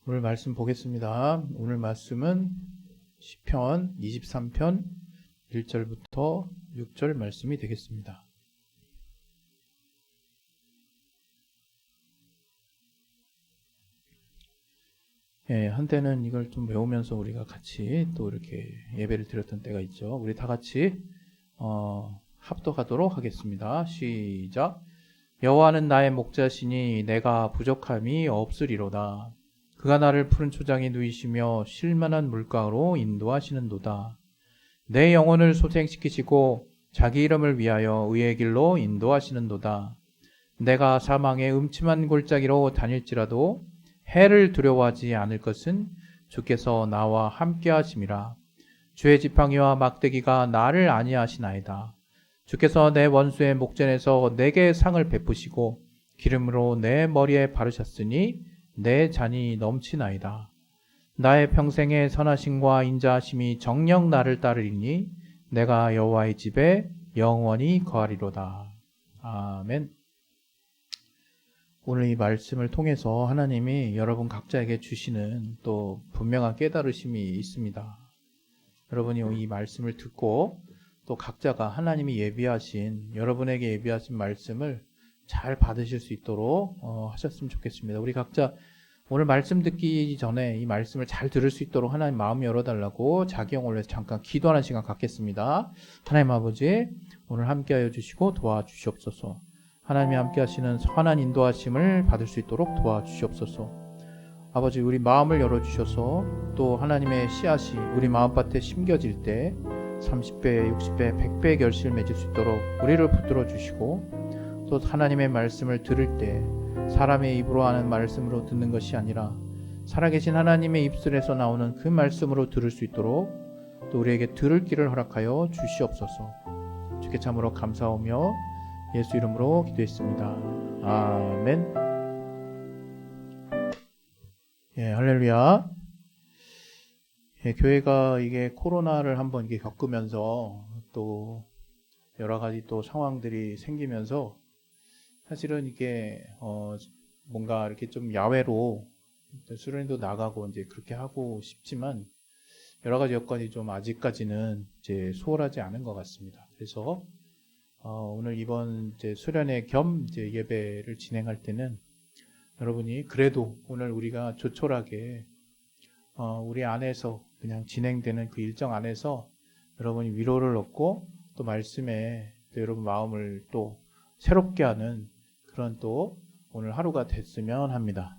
오늘 말씀 보겠습니다. 오늘 말씀은 시편 23편 1절부터 6절 말씀이 되겠습니다. 한때는 이걸 좀 외우면서 우리가 같이 또 이렇게 예배를 드렸던 때가 있죠. 우리 다 같이 합독하도록 하겠습니다. 시작. 여호와는 나의 목자시니 내가 부족함이 없으리로다. 그가 나를 푸른 초장에 누이시며 쉴만한 물가로 인도하시는도다. 내 영혼을 소생시키시고 자기 이름을 위하여 의의 길로 인도하시는도다. 내가 사망의 음침한 골짜기로 다닐지라도 해를 두려워하지 않을 것은 주께서 나와 함께 하심이라. 주의 지팡이와 막대기가 나를 안위하시나이다. 주께서 내 원수의 목전에서 내게 상을 베푸시고 기름으로 내 머리에 바르셨으니 내 잔이 넘치나이다. 나의 평생의 선하심과 인자하심이 정녕 나를 따르리니 내가 여호와의 집에 영원히 거하리로다. 아멘. 오늘 이 말씀을 통해서 하나님이 여러분 각자에게 주시는 또 분명한 깨달으심이 있습니다. 여러분이 이 말씀을 듣고 또 각자가 하나님이 예비하신, 여러분에게 예비하신 말씀을 잘 받으실 수 있도록 하셨으면 좋겠습니다. 우리 각자 오늘 말씀 듣기 전에 이 말씀을 잘 들을 수 있도록 하나님 마음 열어달라고 자기 영혼을 위해서 잠깐 기도하는 시간 갖겠습니다. 하나님 아버지, 오늘 함께하여 주시고 도와주시옵소서. 하나님이 함께 하시는 선한 인도하심을 받을 수 있도록 도와주시옵소서. 아버지, 우리 마음을 열어주셔서 또 하나님의 씨앗이 우리 마음밭에 심겨질 때 30배, 60배, 100배의 결실을 맺을 수 있도록 우리를 붙들어 주시고, 또 하나님의 말씀을 들을 때 사람의 입으로 하는 말씀으로 듣는 것이 아니라 살아계신 하나님의 입술에서 나오는 그 말씀으로 들을 수 있도록 또 우리에게 들을 길을 허락하여 주시옵소서. 주께 참으로 감사하며 예수 이름으로 기도했습니다. 아멘. 할렐루야. 교회가 이게 코로나를 한번 이게 겪으면서 또 여러 가지 또 상황들이 생기면서 사실은 이게 뭔가 이렇게 좀 야외로 수련회도 나가고 이제 그렇게 하고 싶지만 여러 가지 여건이 좀 아직까지는 이제 수월하지 않은 것 같습니다. 그래서 오늘 이번 이제 수련회 겸 이제 예배를 진행할 때는 여러분이 그래도 오늘 우리가 조촐하게 우리 안에서 그냥 진행되는 그 일정 안에서 여러분이 위로를 얻고 또 말씀에 또 여러분 마음을 또 새롭게 하는 그런 또 오늘 하루가 됐으면 합니다.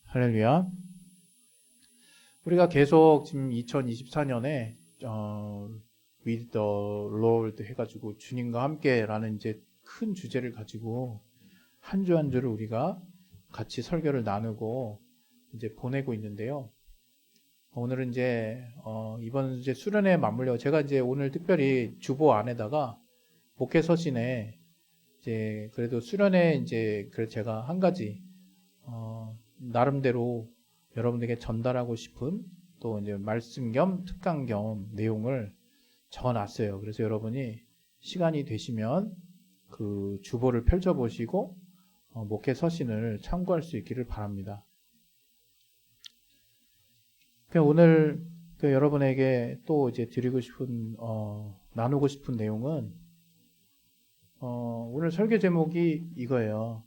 할렐루야. 우리가 계속 지금 2024년에 With the Lord 해가지고 주님과 함께라는 이제 큰 주제를 가지고 한 주 한 주를 우리가 같이 설교를 나누고 이제 보내고 있는데요. 오늘은 이제 이번 이제 수련회에 맞물려 제가 이제 오늘 특별히 주보 안에다가 목회 서신에 이제 그래도 수련회 이제 그래서 제가 한 가지 나름대로 여러분들에게 전달하고 싶은 또 이제 말씀 겸 특강 겸 내용을 적어놨어요. 그래서 여러분이 시간이 되시면 그 주보를 펼쳐보시고 목회 서신을 참고할 수 있기를 바랍니다. 오늘 여러분에게 또 이제 드리고 싶은 나누고 싶은 내용은 오늘 설교 제목이 이거예요.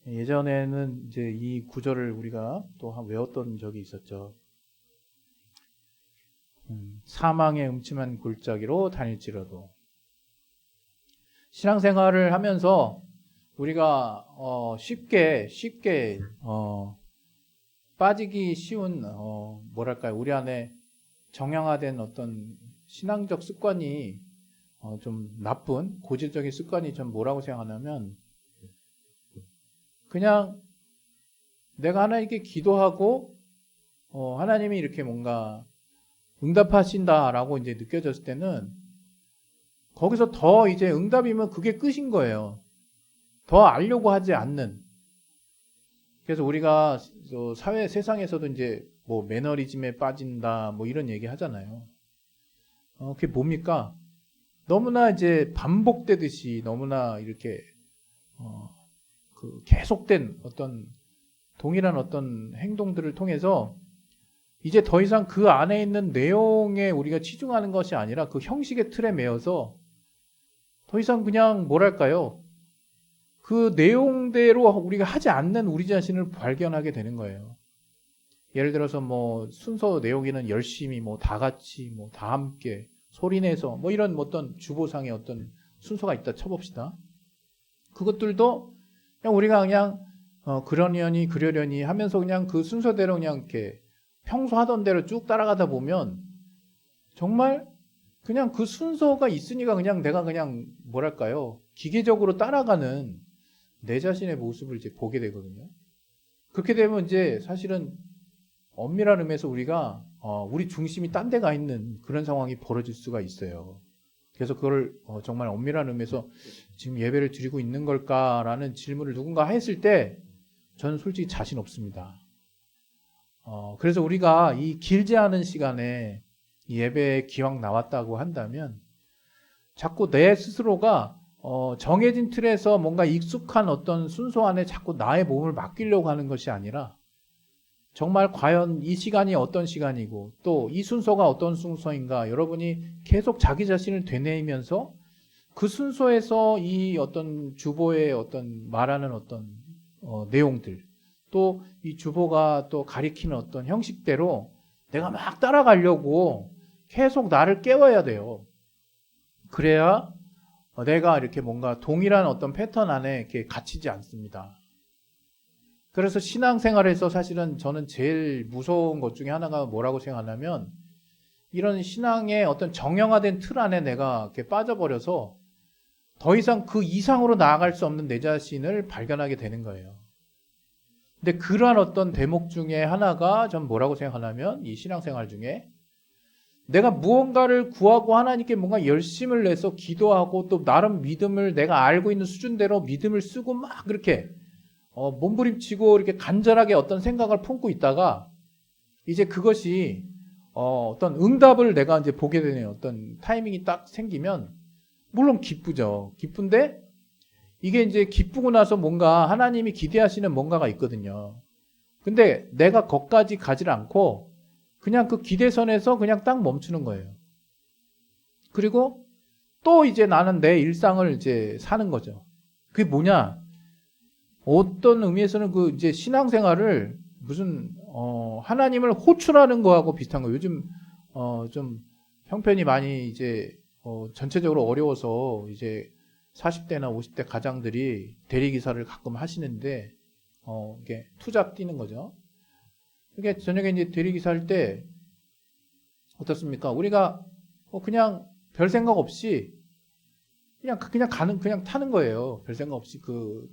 예전에는 이제 이 구절을 우리가 또 외웠던 적이 있었죠. 사망의 음침한 골짜기로 다닐지라도. 신앙생활을 하면서 우리가 쉽게 빠지기 쉬운 뭐랄까요, 우리 안에 정형화된 어떤 신앙적 습관이 좀 나쁜 고질적인 습관이 전 뭐라고 생각하냐면 그냥 내가 하나님께 기도하고 하나님이 이렇게 뭔가 응답하신다라고 이제 느껴졌을 때는 거기서 더 이제 응답이면 그게 끝인 거예요. 더 알려고 하지 않는. 그래서 우리가 사회 세상에서도 이제 뭐 매너리즘에 빠진다 뭐 이런 얘기 하잖아요. 그게 뭡니까? 너무나 이제 반복되듯이 너무나 이렇게 그 계속된 어떤 동일한 어떤 행동들을 통해서 이제 더 이상 그 안에 있는 내용에 우리가 치중하는 것이 아니라 그 형식의 틀에 매여서 더 이상 그냥 뭐랄까요? 그 내용대로 우리가 하지 않는 우리 자신을 발견하게 되는 거예요. 예를 들어서 뭐 순서 내용에는 열심히 뭐 다 같이 뭐 다 함께 소리내서 뭐 이런 어떤 주보상의 어떤 순서가 있다 쳐봅시다. 그것들도 그냥 우리가 그냥 그러려니 하면서 그냥 그 순서대로 그냥 이렇게 평소 하던 대로 쭉 따라가다 보면 정말 그냥 그 순서가 있으니까 그냥 내가 그냥 뭐랄까요? 기계적으로 따라가는 내 자신의 모습을 이제 보게 되거든요. 그렇게 되면 이제 사실은 엄밀한 의미에서 우리가 우리 중심이 딴 데 가 있는 그런 상황이 벌어질 수가 있어요. 그래서 그걸 정말 엄밀한 의미에서 지금 예배를 드리고 있는 걸까라는 질문을 누군가 했을 때 저는 솔직히 자신 없습니다. 그래서 우리가 이 길지 않은 시간에 이 예배에 기왕 나왔다고 한다면 자꾸 내 스스로가 정해진 틀에서 뭔가 익숙한 어떤 순서 안에 자꾸 나의 몸을 맡기려고 하는 것이 아니라 정말 과연 이 시간이 어떤 시간이고 또 이 순서가 어떤 순서인가 여러분이 계속 자기 자신을 되뇌이면서 그 순서에서 이 어떤 주보의 어떤 말하는 어떤 내용들 또 이 주보가 또 가리키는 어떤 형식대로 내가 막 따라가려고 계속 나를 깨워야 돼요. 그래야 내가 이렇게 뭔가 동일한 어떤 패턴 안에 이렇게 갇히지 않습니다. 그래서 신앙생활에서 사실은 저는 제일 무서운 것 중에 하나가 뭐라고 생각하냐면 이런 신앙의 어떤 정형화된 틀 안에 내가 이렇게 빠져버려서 더 이상 그 이상으로 나아갈 수 없는 내 자신을 발견하게 되는 거예요. 근데 그러한 어떤 대목 중에 하나가 전 뭐라고 생각하냐면 이 신앙생활 중에 내가 무언가를 구하고 하나님께 뭔가 열심을 내서 기도하고 또 나름 믿음을 내가 알고 있는 수준대로 믿음을 쓰고 막 그렇게 몸부림치고 이렇게 간절하게 어떤 생각을 품고 있다가 이제 그것이 어떤 응답을 내가 이제 보게 되는 어떤 타이밍이 딱 생기면 물론 기쁘죠. 기쁜데 이게 이제 기쁘고 나서 뭔가 하나님이 기대하시는 뭔가가 있거든요. 근데 내가 거기까지 가지를 않고 그냥 그 기대선에서 그냥 딱 멈추는 거예요. 그리고 또 이제 나는 내 일상을 이제 사는 거죠. 그게 뭐냐? 어떤 의미에서는 그 이제 신앙생활을 무슨 하나님을 호출하는 거하고 비슷한 거예요. 요즘 좀 형편이 많이 이제 전체적으로 어려워서 이제 40대나 50대 가장들이 대리기사를 가끔 하시는데 이게 투잡 뛰는 거죠. 이게 저녁에 이제 대리기사 할 때 어떻습니까? 우리가 그냥 별 생각 없이 그냥 그냥 타는 거예요. 별 생각 없이 그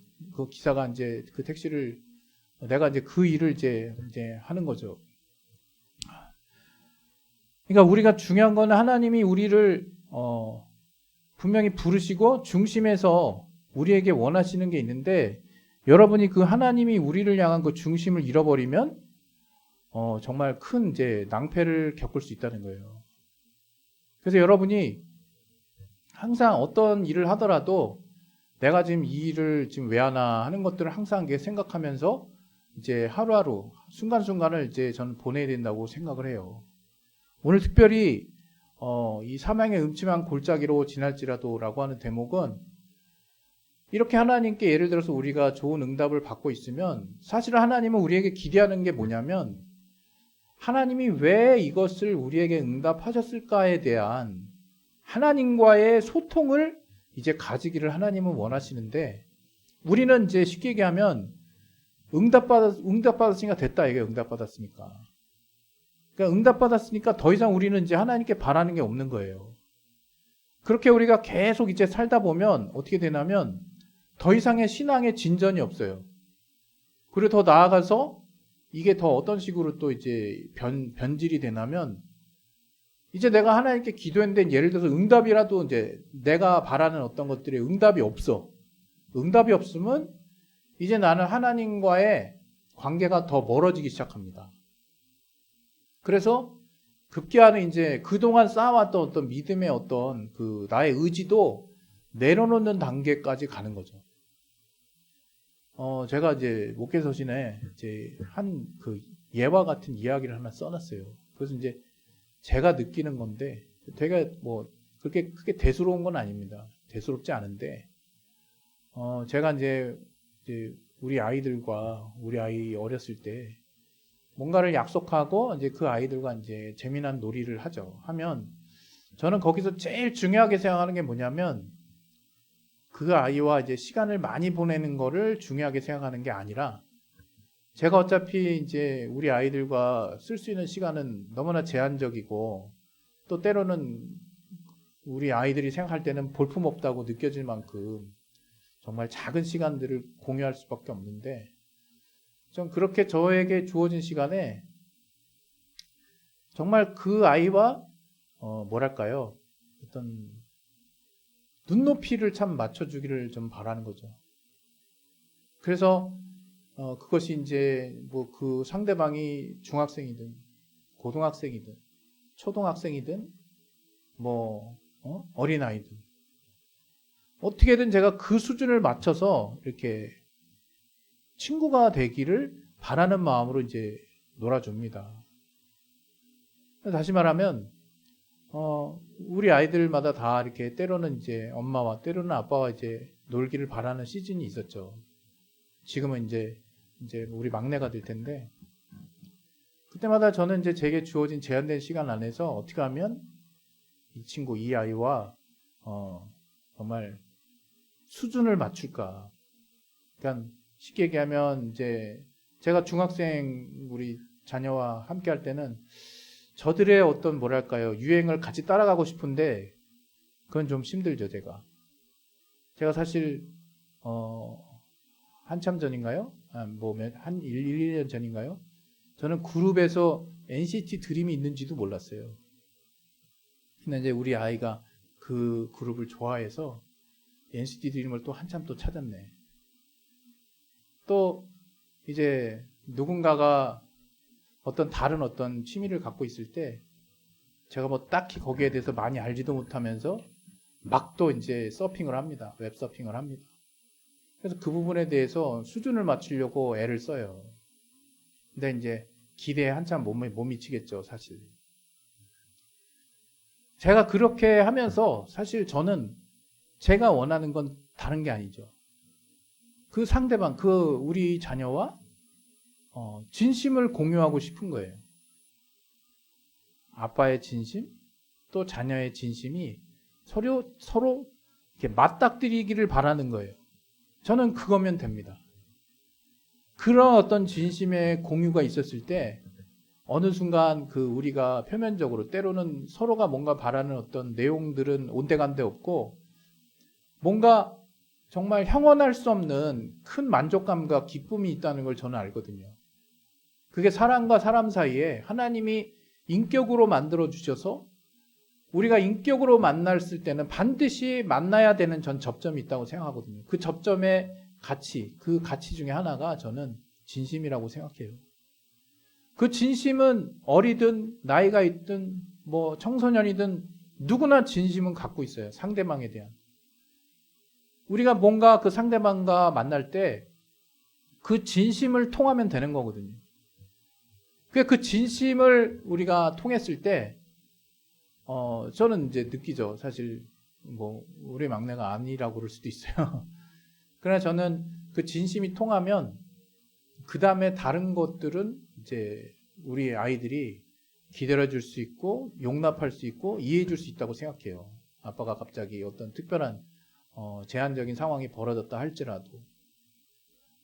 기사가 이제 그 택시를 내가 이제 그 일을 이제 하는 거죠. 그러니까 우리가 중요한 건 하나님이 우리를 분명히 부르시고 중심에서 우리에게 원하시는 게 있는데 여러분이 그 하나님이 우리를 향한 그 중심을 잃어버리면 정말 큰 이제 낭패를 겪을 수 있다는 거예요. 그래서 여러분이 항상 어떤 일을 하더라도 내가 지금 이 일을 지금 왜 하나 하는 것들을 항상 생각하면서 이제 하루하루 순간순간을 이제 저는 보내야 된다고 생각을 해요. 오늘 특별히 이 사망의 음침한 골짜기로 지날지라도라고 하는 대목은 이렇게 하나님께 예를 들어서 우리가 좋은 응답을 받고 있으면 사실은 하나님은 우리에게 기대하는 게 뭐냐면 하나님이 왜 이것을 우리에게 응답하셨을까에 대한 하나님과의 소통을 이제 가지기를 하나님은 원하시는데 우리는 이제 쉽게 얘기하면 응답받았으니까 됐다 이게 응답받았으니까. 그러니까 응답받았으니까 더 이상 우리는 이제 하나님께 바라는 게 없는 거예요. 그렇게 우리가 계속 이제 살다 보면 어떻게 되냐면 더 이상의 신앙의 진전이 없어요. 그리고 더 나아가서 이게 더 어떤 식으로 또 이제 변질이 되냐면 이제 내가 하나님께 기도했는데 예를 들어서 응답이라도 이제 내가 바라는 어떤 것들이 응답이 없어. 응답이 없으면 이제 나는 하나님과의 관계가 더 멀어지기 시작합니다. 그래서 급기야는 이제 그동안 쌓아왔던 어떤 믿음의 어떤 나의 의지도 내려놓는 단계까지 가는 거죠. 제가 이제 목회서신에 이제 한 그 예와 같은 이야기를 하나 써놨어요. 그래서 이제 제가 느끼는 건데 되게 뭐 그렇게 크게 대수로운 건 아닙니다. 대수롭지 않은데 제가 이제 우리 아이들과 우리 아이 어렸을 때 뭔가를 약속하고 이제 그 아이들과 이제 재미난 놀이를 하죠. 하면 저는 거기서 제일 중요하게 생각하는 게 뭐냐면 그 아이와 이제 시간을 많이 보내는 거를 중요하게 생각하는 게 아니라 제가 어차피 이제 우리 아이들과 쓸 수 있는 시간은 너무나 제한적이고 또 때로는 우리 아이들이 생각할 때는 볼품없다고 느껴질 만큼 정말 작은 시간들을 공유할 수밖에 없는데 전 그렇게 저에게 주어진 시간에 정말 그 아이와 뭐랄까요 어떤 눈높이를 참 맞춰주기를 좀 바라는 거죠. 그래서 그것이 이제 뭐 그 상대방이 중학생이든 고등학생이든 초등학생이든 뭐 어린아이든 어떻게든 제가 그 수준을 맞춰서 이렇게 친구가 되기를 바라는 마음으로 이제 놀아줍니다. 다시 말하면 우리 아이들마다 다 이렇게 때로는 이제 엄마와 때로는 아빠와 이제 놀기를 바라는 시즌이 있었죠. 지금은 이제 우리 막내가 될 텐데 그때마다 저는 이제 제게 주어진 제한된 시간 안에서 어떻게 하면 이 친구 이 아이와 정말 수준을 맞출까. 그러니까 쉽게 얘기하면 이제 제가 중학생 우리 자녀와 함께 할 때는 저들의 어떤 뭐랄까요 유행을 같이 따라가고 싶은데 그건 좀 힘들죠. 제가 사실 한참 전인가요? 한 1, 2년 전인가요? 저는 그룹에서 NCT 드림이 있는지도 몰랐어요. 근데 이제 우리 아이가 그 그룹을 좋아해서 NCT 드림을 또 한참 또 찾았네. 또 이제 누군가가 다른 어떤 취미를 갖고 있을 때 제가 뭐 딱히 거기에 대해서 많이 알지도 못하면서 막 또 이제 서핑을 합니다. 웹 서핑을 합니다. 그래서 그 부분에 대해서 수준을 맞추려고 애를 써요. 근데 이제 기대에 한참 못 미치겠죠, 사실. 제가 그렇게 하면서 사실 저는 제가 원하는 건 다른 게 아니죠. 그 상대방, 우리 자녀와 진심을 공유하고 싶은 거예요. 아빠의 진심, 또 자녀의 진심이 서로 이렇게 맞닥뜨리기를 바라는 거예요. 저는 그거면 됩니다. 그런 어떤 진심의 공유가 있었을 때 어느 순간 우리가 표면적으로 때로는 서로가 뭔가 바라는 어떤 내용들은 온데간데 없고 뭔가 정말 형언할 수 없는 큰 만족감과 기쁨이 있다는 걸 저는 알거든요. 그게 사람과 사람 사이에 하나님이 인격으로 만들어 주셔서 우리가 인격으로 만났을 때는 반드시 만나야 되는 전 접점이 있다고 생각하거든요. 그 접점의 가치, 그 가치 중에 하나가 저는 진심이라고 생각해요. 그 진심은 어리든 나이가 있든 뭐 청소년이든 누구나 진심은 갖고 있어요. 상대방에 대한. 우리가 뭔가 그 상대방과 만날 때 그 진심을 통하면 되는 거거든요. 그 진심을 우리가 통했을 때 저는 이제 느끼죠. 사실 뭐 우리 막내가 아니라고 그럴 수도 있어요. 그러나 저는 그 진심이 통하면 그 다음에 다른 것들은 이제 우리 아이들이 기다려 줄 수 있고 용납할 수 있고 이해해 줄 수 있다고 생각해요. 아빠가 갑자기 어떤 특별한 제한적인 상황이 벌어졌다 할지라도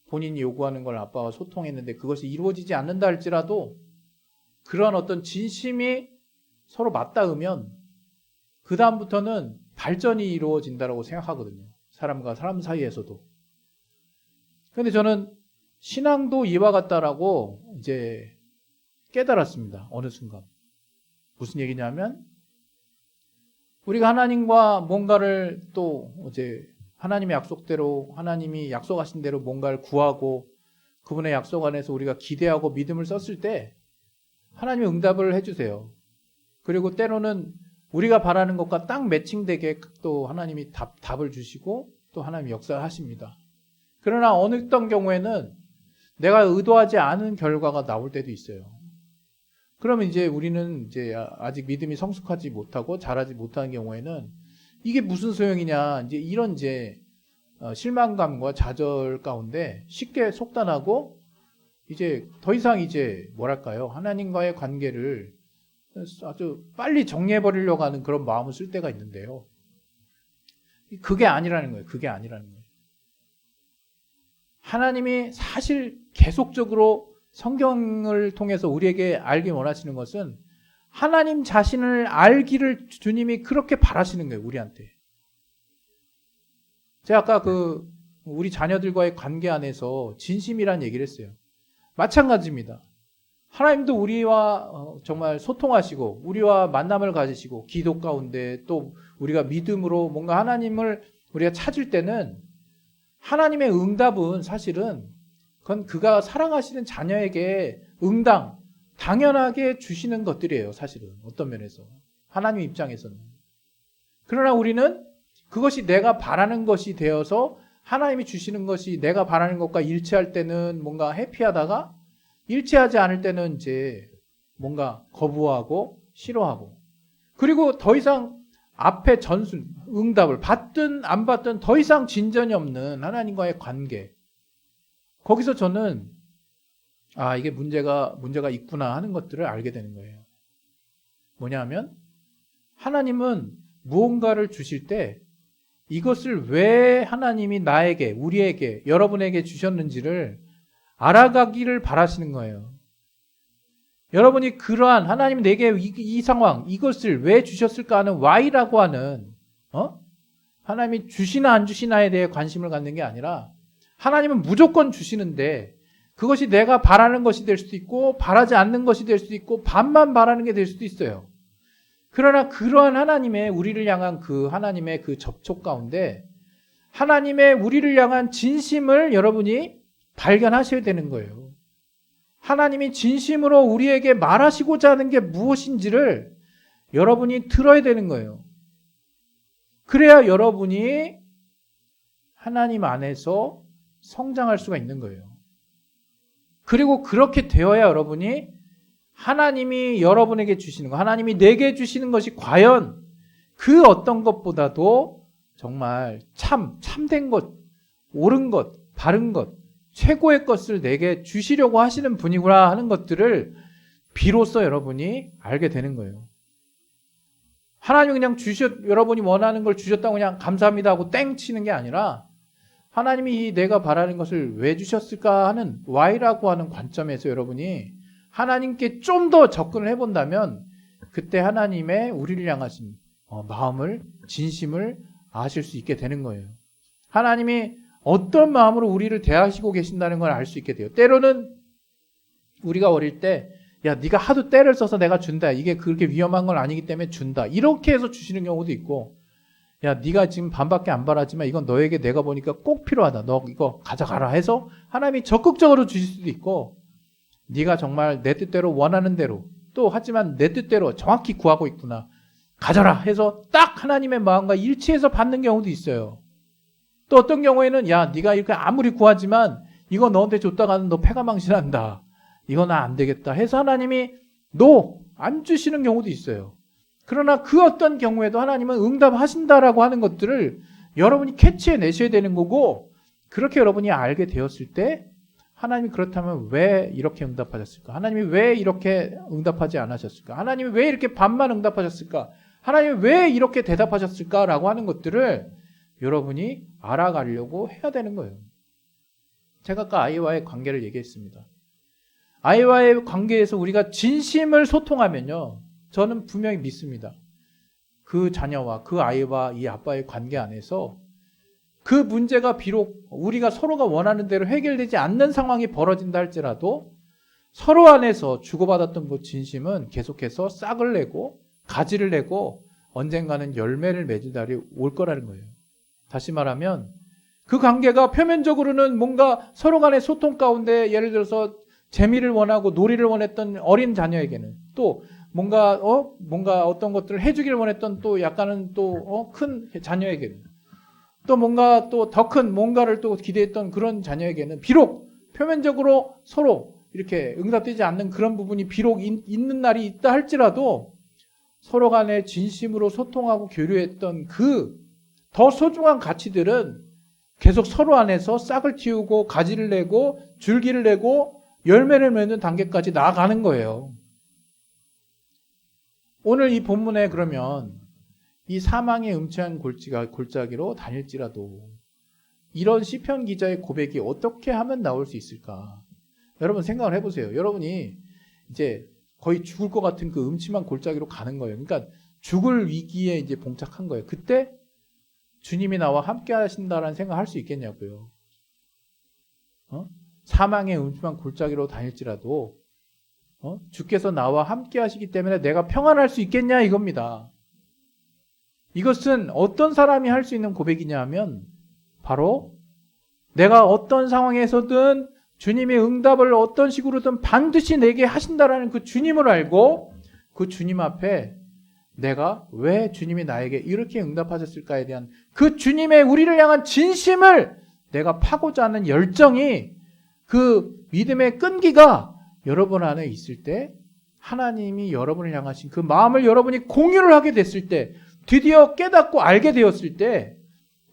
본인이 요구하는 걸 아빠와 소통했는데 그것이 이루어지지 않는다 할지라도 그런 어떤 진심이 서로 맞닿으면 그 다음부터는 발전이 이루어진다고 생각하거든요. 사람과 사람 사이에서도. 그런데 저는 신앙도 이와 같다라고 이제 깨달았습니다. 어느 순간. 무슨 얘기냐면 우리가 하나님과 뭔가를 또 이제 하나님의 약속대로 하나님이 약속하신 대로 뭔가를 구하고 그분의 약속 안에서 우리가 기대하고 믿음을 썼을 때 하나님이 응답을 해주세요. 그리고 때로는 우리가 바라는 것과 딱 매칭되게 또 하나님이 답을 주시고 또 하나님이 역사를 하십니다. 그러나 어느 어떤 경우에는 내가 의도하지 않은 결과가 나올 때도 있어요. 그러면 이제 우리는 이제 아직 믿음이 성숙하지 못하고 자라지 못하는 경우에는 이게 무슨 소용이냐, 이제 이런 이제 실망감과 좌절 가운데 쉽게 속단하고 이제 더 이상 이제 뭐랄까요, 하나님과의 관계를 아주 빨리 정리해 버리려고 하는 그런 마음을 쓸 때가 있는데요. 그게 아니라는 거예요. 그게 아니라는 거예요. 하나님이 사실 계속적으로 성경을 통해서 우리에게 알기 원하시는 것은 하나님 자신을 알기를 주님이 그렇게 바라시는 거예요. 우리한테. 제가 아까 우리 자녀들과의 관계 안에서 진심이란 얘기를 했어요. 마찬가지입니다. 하나님도 우리와 정말 소통하시고 우리와 만남을 가지시고 기도 가운데 또 우리가 믿음으로 뭔가 하나님을 우리가 찾을 때는 하나님의 응답은 사실은 그건 그가 사랑하시는 자녀에게 당연하게 주시는 것들이에요. 사실은 어떤 면에서 하나님 입장에서는. 그러나 우리는 그것이 내가 바라는 것이 되어서 하나님이 주시는 것이 내가 바라는 것과 일치할 때는 뭔가 해피하다가 일치하지 않을 때는 이제 뭔가 거부하고 싫어하고, 그리고 더 이상 앞에 응답을 받든 안 받든 더 이상 진전이 없는 하나님과의 관계, 거기서 저는 이게 문제가 있구나 하는 것들을 알게 되는 거예요. 뭐냐면 하나님은 무언가를 주실 때 이것을 왜 하나님이 나에게, 우리에게, 여러분에게 주셨는지를 알아가기를 바라시는 거예요. 여러분이 그러한 하나님 내게 이 상황, 이것을 왜 주셨을까 하는 why라고 하는 하나님이 주시나 안 주시나에 대해 관심을 갖는 게 아니라 하나님은 무조건 주시는데 그것이 내가 바라는 것이 될 수도 있고 바라지 않는 것이 될 수도 있고 반만 바라는 게 될 수도 있어요. 그러나 그러한 하나님의 우리를 향한 그 하나님의 그 접촉 가운데 하나님의 우리를 향한 진심을 여러분이 발견하셔야 되는 거예요. 하나님이 진심으로 우리에게 말하시고자 하는 게 무엇인지를 여러분이 들어야 되는 거예요. 그래야 여러분이 하나님 안에서 성장할 수가 있는 거예요. 그리고 그렇게 되어야 여러분이 하나님이 여러분에게 주시는 것, 하나님이 내게 주시는 것이 과연 그 어떤 것보다도 정말 참된 것, 옳은 것, 바른 것, 최고의 것을 내게 주시려고 하시는 분이구나 하는 것들을 비로소 여러분이 알게 되는 거예요. 하나님이 그냥 여러분이 원하는 걸 주셨다고 그냥 감사합니다 하고 땡 치는 게 아니라 하나님이 내가 바라는 것을 왜 주셨을까 하는 why라고 하는 관점에서 여러분이 하나님께 좀 더 접근을 해본다면 그때 하나님의 우리를 향하신 마음을, 진심을 아실 수 있게 되는 거예요. 하나님이 어떤 마음으로 우리를 대하시고 계신다는 걸 알 수 있게 돼요. 때로는 우리가 어릴 때 야, 네가 하도 때를 써서 내가 준다. 이게 그렇게 위험한 건 아니기 때문에 준다. 이렇게 해서 주시는 경우도 있고, 야, 네가 지금 반밖에 안 바라지만 이건 너에게 내가 보니까 꼭 필요하다. 너 이거 가져가라 해서 하나님이 적극적으로 주실 수도 있고, 네가 정말 내 뜻대로 원하는 대로 또 하지만 내 뜻대로 정확히 구하고 있구나. 가져라 해서 딱 하나님의 마음과 일치해서 받는 경우도 있어요. 또 어떤 경우에는 야, 네가 이렇게 아무리 구하지만 이거 너한테 줬다가는 너 패가 망신한다. 이거 나 안 되겠다 해서 하나님이 안 주시는 경우도 있어요. 그러나 그 어떤 경우에도 하나님은 응답하신다라고 하는 것들을 여러분이 캐치해내셔야 되는 거고, 그렇게 여러분이 알게 되었을 때 하나님이 그렇다면 왜 이렇게 응답하셨을까? 하나님이 왜 이렇게 응답하지 않으셨을까? 하나님이 왜 이렇게 반만 응답하셨을까? 하나님이 왜 이렇게 대답하셨을까라고 하는 것들을 여러분이 알아가려고 해야 되는 거예요. 제가 아까 아이와의 관계를 얘기했습니다. 아이와의 관계에서 우리가 진심을 소통하면요, 저는 분명히 믿습니다. 그 자녀와 그 아이와 이 아빠의 관계 안에서 그 문제가 비록 우리가 서로가 원하는 대로 해결되지 않는 상황이 벌어진다 할지라도 서로 안에서 주고받았던 그 진심은 계속해서 싹을 내고 가지를 내고 언젠가는 열매를 맺을 날이 올 거라는 거예요. 다시 말하면 그 관계가 표면적으로는 뭔가 서로 간의 소통 가운데 예를 들어서 재미를 원하고 놀이를 원했던 어린 자녀에게는 또 뭔가 어떤 것들을 해주기를 원했던 또 약간은 또 큰 자녀에게는 또 뭔가 또 더 큰 뭔가를 또 기대했던 그런 자녀에게는 비록 표면적으로 서로 이렇게 응답되지 않는 그런 부분이 비록 있는 날이 있다 할지라도 서로 간에 진심으로 소통하고 교류했던 그 더 소중한 가치들은 계속 서로 안에서 싹을 틔우고 가지를 내고 줄기를 내고 열매를 맺는 단계까지 나아가는 거예요. 오늘 이 본문에 그러면 이 사망의 음침한 골짜기로 다닐지라도 이런 시편 기자의 고백이 어떻게 하면 나올 수 있을까? 여러분 생각을 해보세요. 여러분이 이제 거의 죽을 것 같은 그 음침한 골짜기로 가는 거예요. 그러니까 죽을 위기에 이제 봉착한 거예요. 그때 주님이 나와 함께 하신다라는 생각을 할 수 있겠냐고요. 사망의 음침한 골짜기로 다닐지라도 주께서 나와 함께 하시기 때문에 내가 평안할 수 있겠냐 이겁니다. 이것은 어떤 사람이 할 수 있는 고백이냐 하면 바로 내가 어떤 상황에서든 주님의 응답을 어떤 식으로든 반드시 내게 하신다라는 그 주님을 알고 그 주님 앞에 내가 왜 주님이 나에게 이렇게 응답하셨을까에 대한 그 주님의 우리를 향한 진심을 내가 파고자 하는 열정이 그 믿음의 끈기가 여러분 안에 있을 때 하나님이 여러분을 향하신 그 마음을 여러분이 공유를 하게 됐을 때 드디어 깨닫고 알게 되었을 때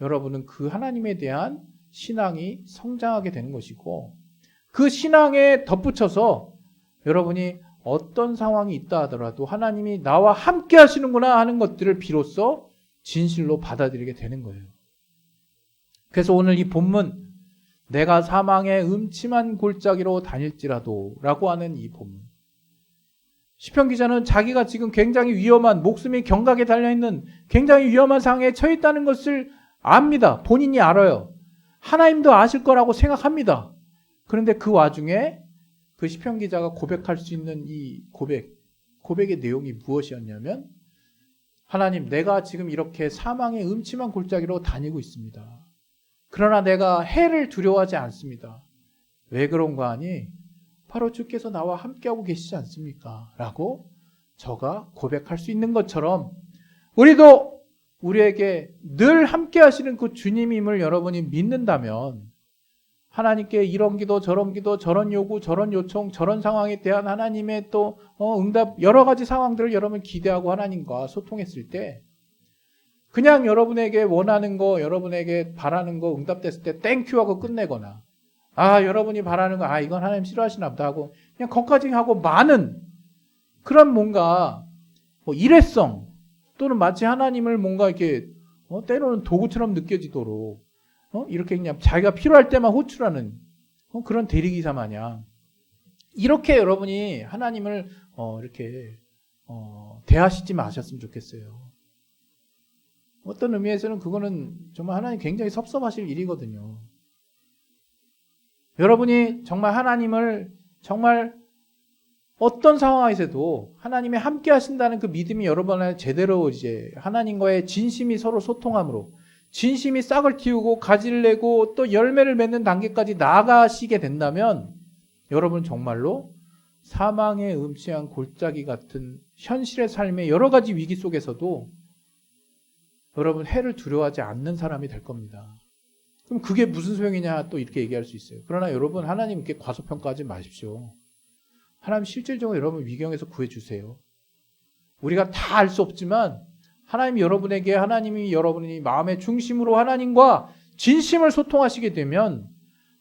여러분은 그 하나님에 대한 신앙이 성장하게 되는 것이고 그 신앙에 덧붙여서 여러분이 어떤 상황이 있다 하더라도 하나님이 나와 함께 하시는구나 하는 것들을 비로소 진실로 받아들이게 되는 거예요. 그래서 오늘 이 본문 내가 사망의 음침한 골짜기로 다닐지라도 라고 하는 이 본문, 시편 기자는 자기가 지금 굉장히 위험한 목숨이 경각에 달려있는 굉장히 위험한 상황에 처해 있다는 것을 압니다. 본인이 알아요. 하나님도 아실 거라고 생각합니다. 그런데 그 와중에 그 시편 기자가 고백할 수 있는 이 고백의 내용이 무엇이었냐면 하나님, 내가 지금 이렇게 사망의 음침한 골짜기로 다니고 있습니다. 그러나 내가 해를 두려워하지 않습니다. 왜 그런가 하니 바로 주께서 나와 함께하고 계시지 않습니까? 라고 저가 고백할 수 있는 것처럼 우리도 우리에게 늘 함께 하시는 그 주님임을 여러분이 믿는다면 하나님께 이런 기도 저런 요구 저런 요청 저런 상황에 대한 하나님의 또 응답 여러 가지 상황들을 여러분 기대하고 하나님과 소통했을 때 그냥 여러분에게 원하는 거 여러분에게 바라는 거 응답됐을 때 땡큐 하고 끝내거나 여러분이 바라는 거 이건 하나님 싫어하시나 보다 하고 그냥 거기까지 하고 많은 그런 뭔가 일회성 또는 마치 하나님을 뭔가 이렇게 때로는 도구처럼 느껴지도록 이렇게 그냥 자기가 필요할 때만 호출하는 그런 대리기사 마냥 이렇게 여러분이 하나님을 이렇게 대하시지 마셨으면 좋겠어요. 어떤 의미에서는 그거는 정말 하나님 굉장히 섭섭하실 일이거든요. 여러분이 정말 하나님을 정말 어떤 상황에서도 하나님이 함께 하신다는 그 믿음이 여러분 안에 제대로 이제 하나님과의 진심이 서로 소통함으로 진심이 싹을 틔우고 가지를 내고 또 열매를 맺는 단계까지 나아가시게 된다면 여러분 정말로 사망의 음침한 골짜기 같은 현실의 삶의 여러 가지 위기 속에서도 여러분 해를 두려워하지 않는 사람이 될 겁니다. 그럼 그게 무슨 소용이냐 또 이렇게 얘기할 수 있어요. 그러나 여러분 하나님께 과소평가하지 마십시오. 하나님 실질적으로 여러분 위경에서 구해주세요. 우리가 다 알 수 없지만 하나님이 여러분이 마음의 중심으로 하나님과 진심을 소통하시게 되면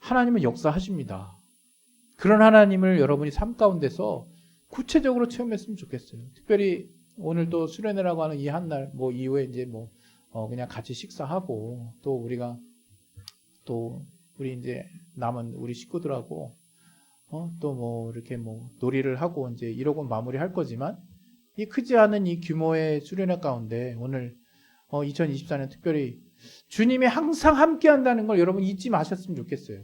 하나님은 역사하십니다. 그런 하나님을 여러분이 삶 가운데서 구체적으로 체험했으면 좋겠어요. 특별히 오늘도 수련회라고 하는 이 한 날 이후에 이제 그냥 같이 식사하고 또 우리가 또 우리 이제 남은 우리 식구들하고 또 이렇게 놀이를 하고 이제 이러고 마무리할 거지만 이 크지 않은 이 규모의 수련회 가운데 오늘 2024년 특별히 주님이 항상 함께 한다는 걸 여러분 잊지 마셨으면 좋겠어요.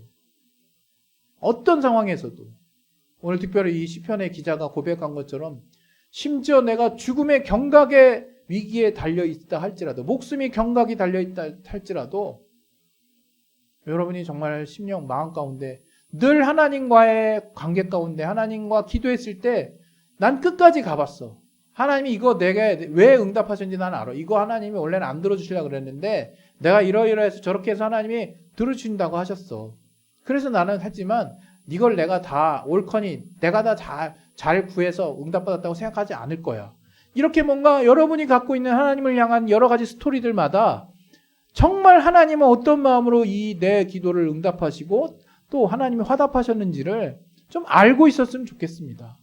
어떤 상황에서도 오늘 특별히 이 시편의 기자가 고백한 것처럼 심지어 내가 죽음의 경각의 위기에 달려있다 할지라도 목숨이 경각이 달려있다 할지라도 여러분이 정말 심령 마음 가운데 늘 하나님과의 관계 가운데 하나님과 기도했을 때 난 끝까지 가봤어. 하나님이 이거 내게 왜 응답하셨는지 난 알아. 이거 하나님이 원래는 안 들어주시려고 그랬는데 내가 이러이러해서 저렇게 해서 하나님이 들어주신다고 하셨어. 그래서 나는 하지만 이걸 내가 다 옳거니 내가 다 잘 구해서 응답받았다고 생각하지 않을 거야. 이렇게 뭔가 여러분이 갖고 있는 하나님을 향한 여러 가지 스토리들마다 정말 하나님은 어떤 마음으로 이 내 기도를 응답하시고 또 하나님이 화답하셨는지를 좀 알고 있었으면 좋겠습니다.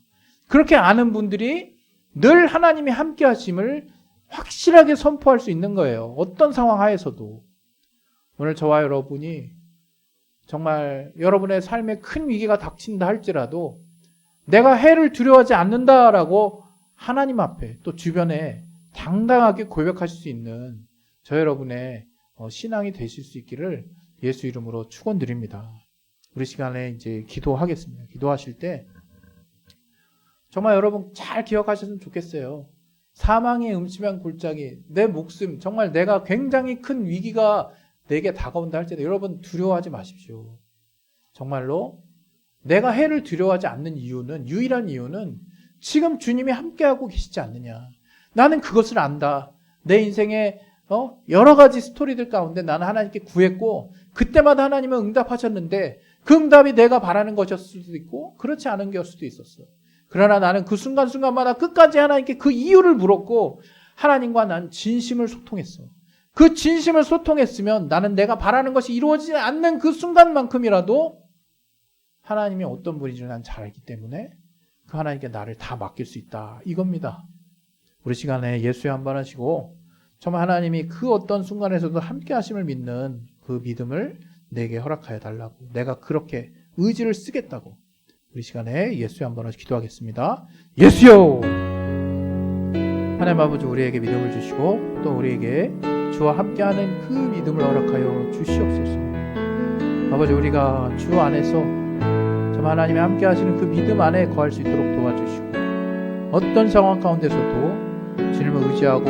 그렇게 아는 분들이 늘 하나님이 함께 하심을 확실하게 선포할 수 있는 거예요. 어떤 상황 하에서도. 오늘 저와 여러분이 정말 여러분의 삶에 큰 위기가 닥친다 할지라도 내가 해를 두려워하지 않는다라고 하나님 앞에 또 주변에 당당하게 고백하실 수 있는 저 여러분의 신앙이 되실 수 있기를 예수 이름으로 축원드립니다. 우리 시간에 이제 기도하겠습니다. 기도하실 때 정말 여러분 잘 기억하셨으면 좋겠어요. 사망의 음침한 골짜기, 내 목숨, 정말 내가 굉장히 큰 위기가 내게 다가온다 할지라도 여러분 두려워하지 마십시오. 정말로 내가 해를 두려워하지 않는 이유는, 유일한 이유는 지금 주님이 함께하고 계시지 않느냐. 나는 그것을 안다. 내 인생에 여러 가지 스토리들 가운데 나는 하나님께 구했고 그때마다 하나님은 응답하셨는데 그 응답이 내가 바라는 것이었을 수도 있고 그렇지 않은 것일 수도 있었어. 그러나 나는 그 순간순간마다 끝까지 하나님께 그 이유를 물었고 하나님과 난 진심을 소통했어. 그 진심을 소통했으면 나는 내가 바라는 것이 이루어지지 않는 그 순간만큼이라도 하나님이 어떤 분인지 난 잘 알기 때문에 그 하나님께 나를 다 맡길 수 있다. 이겁니다. 우리 시간에 예수에 한번 하시고 정말 하나님이 그 어떤 순간에서도 함께 하심을 믿는 그 믿음을 내게 허락하여 달라고, 내가 그렇게 의지를 쓰겠다고 우리 시간에 예수에 한번 기도하겠습니다. 예수여! 하나님 아버지, 우리에게 믿음을 주시고 또 우리에게 주와 함께하는 그 믿음을 허락하여 주시옵소서. 아버지, 우리가 주 안에서 정말 하나님이 함께 하시는 그 믿음 안에 거할 수 있도록 도와주시고 어떤 상황 가운데서도 주님을 의지하고